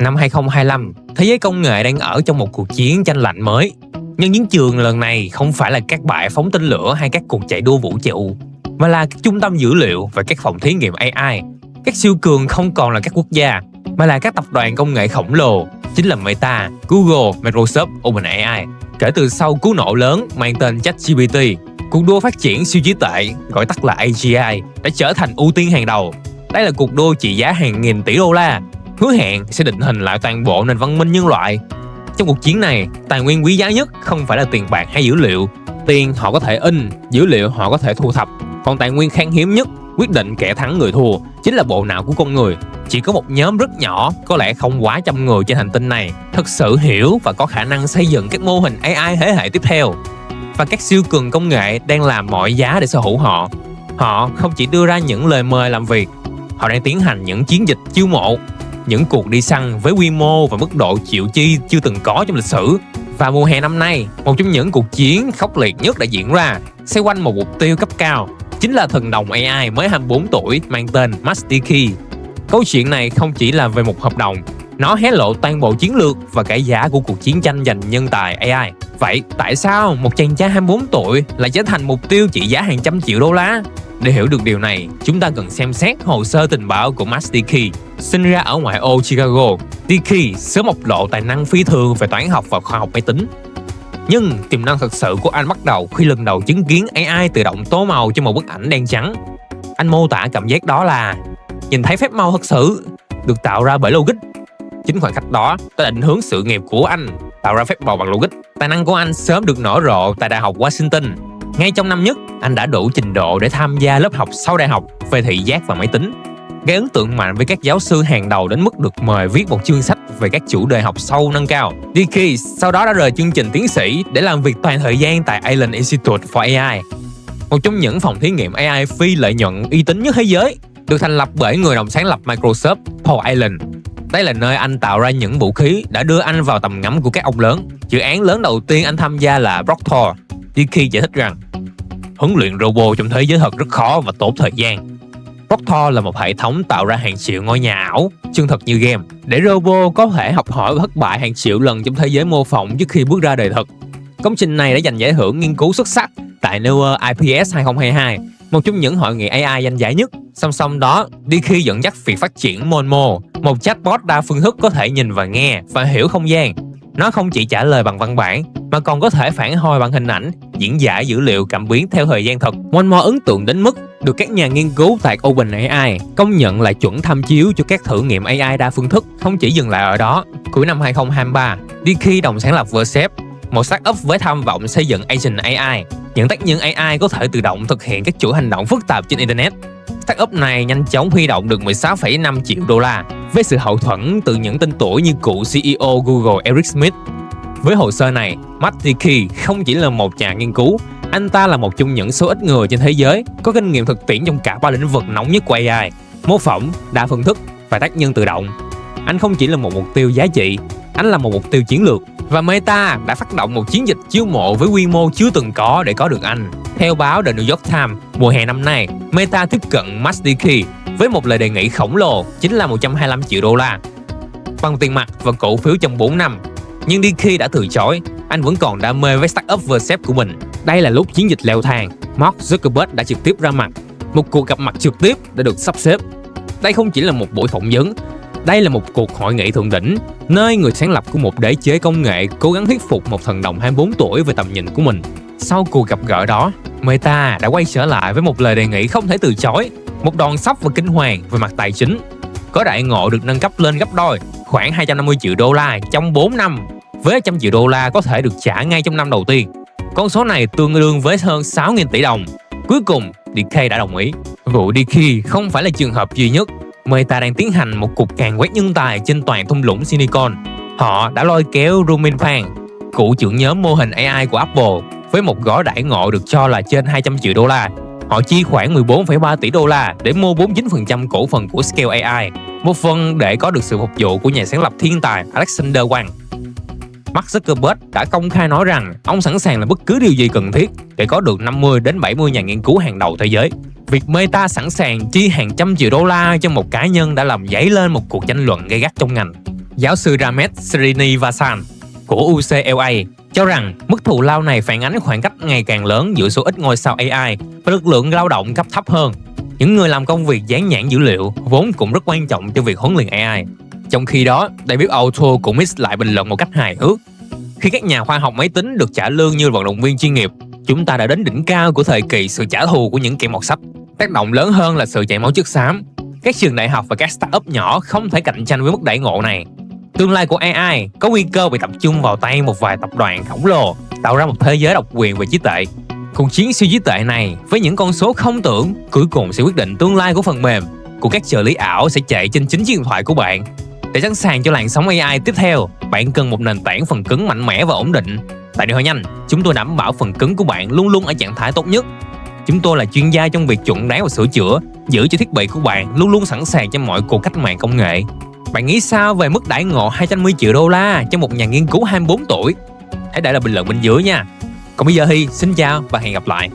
Năm 2025, thế giới công nghệ đang ở trong một cuộc chiến tranh lạnh mới. Nhưng chiến trường lần này không phải là các bãi phóng tên lửa hay các cuộc chạy đua vũ trụ, mà là các trung tâm dữ liệu và các phòng thí nghiệm AI. Các siêu cường không còn là các quốc gia, mà là các tập đoàn công nghệ khổng lồ, chính là Meta, Google, Microsoft, OpenAI. Kể từ sau cú nổ lớn mang tên ChatGPT, cuộc đua phát triển siêu trí tuệ, gọi tắt là AGI, đã trở thành ưu tiên hàng đầu. Đây là cuộc đua trị giá hàng nghìn tỷ đô la, hứa hẹn sẽ định hình lại toàn bộ nền văn minh nhân loại. Trong cuộc chiến này, tài nguyên quý giá nhất không phải là tiền bạc hay dữ liệu. Tiền họ có thể in, dữ liệu họ có thể thu thập, còn tài nguyên khan hiếm nhất, quyết định kẻ thắng người thua, chính là bộ não của con người. Chỉ có một nhóm rất nhỏ, có lẽ không quá 100 người trên hành tinh này, thực sự hiểu và có khả năng xây dựng các mô hình AI thế hệ tiếp theo. Và các siêu cường công nghệ đang làm mọi giá để sở hữu họ. Họ không chỉ đưa ra những lời mời làm việc, họ đang tiến hành những chiến dịch chiêu mộ, những cuộc đi săn với quy mô và mức độ chịu chi chưa từng có trong lịch sử. Và mùa hè năm nay, một trong những cuộc chiến khốc liệt nhất đã diễn ra, xoay quanh một mục tiêu cấp cao, chính là thần đồng AI mới 24 tuổi mang tên Max DK. Câu chuyện này không chỉ là về một hợp đồng, nó hé lộ toàn bộ chiến lược và cái giá của cuộc chiến tranh giành nhân tài AI. Vậy tại sao một chàng trai 24 tuổi lại trở thành mục tiêu trị giá hàng trăm triệu đô la? Để hiểu được điều này, chúng ta cần xem xét hồ sơ tình báo của Max DK. Sinh ra ở ngoại ô Chicago, DK sớm bộc lộ tài năng phi thường về toán học và khoa học máy tính. Nhưng tiềm năng thực sự của anh bắt đầu khi lần đầu chứng kiến AI tự động tô màu cho một bức ảnh đen trắng. Anh mô tả cảm giác đó là nhìn thấy phép màu thật sự được tạo ra bởi logic. Chính khoảnh khắc đó đã định hướng sự nghiệp của anh, tạo ra phép màu bằng logic. Tài năng của anh sớm được nở rộ tại Đại học Washington. Ngay trong năm nhất, anh đã đủ trình độ để tham gia lớp học sau đại học về thị giác và máy tính, gây ấn tượng mạnh với các giáo sư hàng đầu đến mức được mời viết một chương sách về các chủ đề học sâu nâng cao. DK sau đó đã rời chương trình tiến sĩ để làm việc toàn thời gian tại Allen Institute for AI, một trong những phòng thí nghiệm AI phi lợi nhuận uy tín nhất thế giới, được thành lập bởi người đồng sáng lập Microsoft, Paul Allen. Đây là nơi anh tạo ra những vũ khí đã đưa anh vào tầm ngắm của các ông lớn. Dự án lớn đầu tiên anh tham gia là Proctor. DK giải thích rằng huấn luyện robot trong thế giới thật rất khó và tốn thời gian. Proctor là một hệ thống tạo ra hàng triệu ngôi nhà ảo, chân thật như game, để robot có thể học hỏi và thất bại hàng triệu lần trong thế giới mô phỏng trước khi bước ra đời thực. Công trình này đã giành giải thưởng nghiên cứu xuất sắc tại Newer IPS 2022, một trong những hội nghị AI danh giá nhất. Song song đó, DK dẫn dắt việc phát triển Monmo, một chatbot đa phương thức có thể nhìn và nghe và hiểu không gian. Nó không chỉ trả lời bằng văn bản, mà còn có thể phản hồi bằng hình ảnh, diễn giải dữ liệu cảm biến theo thời gian thực. Monmo ấn tượng đến mức được các nhà nghiên cứu tại OpenAI công nhận là chuẩn tham chiếu cho các thử nghiệm AI đa phương thức. Không chỉ dừng lại ở đó, cuối năm 2023, DK đồng sáng lập Vercept, một startup với tham vọng xây dựng Agent AI, những tác nhân AI có thể tự động thực hiện các chuỗi hành động phức tạp trên Internet. Startup này nhanh chóng huy động được 16,5 triệu đô la với sự hậu thuẫn từ những tên tuổi như cựu CEO Google Eric Schmidt. Với hồ sơ này, Max DK không chỉ là một nhà nghiên cứu, anh ta là một trong những số ít người trên thế giới có kinh nghiệm thực tiễn trong cả ba lĩnh vực nóng nhất của AI: mô phỏng, đa phương thức và tác nhân tự động. Anh không chỉ là một mục tiêu giá trị, anh là một mục tiêu chiến lược. Và Meta đã phát động một chiến dịch chiêu mộ với quy mô chưa từng có để có được anh. Theo báo The New York Times, mùa hè năm nay, Meta tiếp cận Max DK với một lời đề nghị khổng lồ, chính là 125 triệu đô la bằng tiền mặt và cổ phiếu trong 4 năm. Nhưng DK đã từ chối, anh vẫn còn đam mê với startup Vercept của mình. Đây là lúc chiến dịch leo thang, Mark Zuckerberg đã trực tiếp ra mặt. Một cuộc gặp mặt trực tiếp đã được sắp xếp. Đây không chỉ là một buổi phỏng vấn, đây là một cuộc hội nghị thượng đỉnh, nơi người sáng lập của một đế chế công nghệ cố gắng thuyết phục một thần đồng 24 tuổi về tầm nhìn của mình. Sau cuộc gặp gỡ đó, Meta đã quay trở lại với một lời đề nghị không thể từ chối, một đòn sốc và kinh hoàng về mặt tài chính. Có đại ngộ được nâng cấp lên gấp đôi, khoảng 250 triệu đô la trong 4 năm, với 100 triệu đô la có thể được trả ngay trong năm đầu tiên. Con số này tương đương với hơn 6.000 tỷ đồng. Cuối cùng, DK đã đồng ý. Vụ DK không phải là trường hợp duy nhất. Meta đang tiến hành một cuộc càn quét nhân tài trên toàn thung lũng Silicon. Họ đã lôi kéo Rumin Pan, cựu trưởng nhóm mô hình AI của Apple, với một gói đãi ngộ được cho là trên 200 triệu đô la. Họ chi khoảng 14,3 tỷ đô la để mua 49% cổ phần của Scale AI, một phần để có được sự phục vụ của nhà sáng lập thiên tài Alexander Wang. Mark Zuckerberg đã công khai nói rằng ông sẵn sàng làm bất cứ điều gì cần thiết để có được 50 đến 70 nhà nghiên cứu hàng đầu thế giới. Việc Meta sẵn sàng chi hàng trăm triệu đô la cho một cá nhân đã làm dấy lên một cuộc tranh luận gay gắt trong ngành. Giáo sư Ramesh Srinivasan của UCLA cho rằng mức thù lao này phản ánh khoảng cách ngày càng lớn giữa số ít ngôi sao AI và lực lượng lao động cấp thấp hơn. Những người làm công việc dán nhãn dữ liệu vốn cũng rất quan trọng cho việc huấn luyện AI. Trong khi đó, David Auto cũng mix lại bình luận một cách hài hước. Khi các nhà khoa học máy tính được trả lương như vận động viên chuyên nghiệp, chúng ta đã đến đỉnh cao của thời kỳ sự trả thù của những kẻ mọt sách. Tác động lớn hơn là sự chảy máu chất xám. Các trường đại học và các startup nhỏ không thể cạnh tranh với mức đãi ngộ này. Tương lai của AI có nguy cơ bị tập trung vào tay một vài tập đoàn khổng lồ, tạo ra một thế giới độc quyền về trí tuệ. Cuộc chiến siêu trí tuệ này với những con số không tưởng cuối cùng sẽ quyết định tương lai của phần mềm, của các trợ lý ảo sẽ chạy trên chính chiếc điện thoại của bạn. Để sẵn sàng cho làn sóng AI tiếp theo, bạn cần một nền tảng phần cứng mạnh mẽ và ổn định. Tại Điện thoại Nhanh, chúng tôi đảm bảo phần cứng của bạn luôn luôn ở trạng thái tốt nhất. Chúng tôi là chuyên gia trong việc chuẩn đoán và sửa chữa, giữ cho thiết bị của bạn luôn luôn sẵn sàng cho mọi cuộc cách mạng công nghệ. Bạn nghĩ sao về mức đãi ngộ 210 triệu đô la cho một nhà nghiên cứu 24 tuổi? Hãy để lại bình luận bên dưới nha. Còn bây giờ thì xin chào và hẹn gặp lại.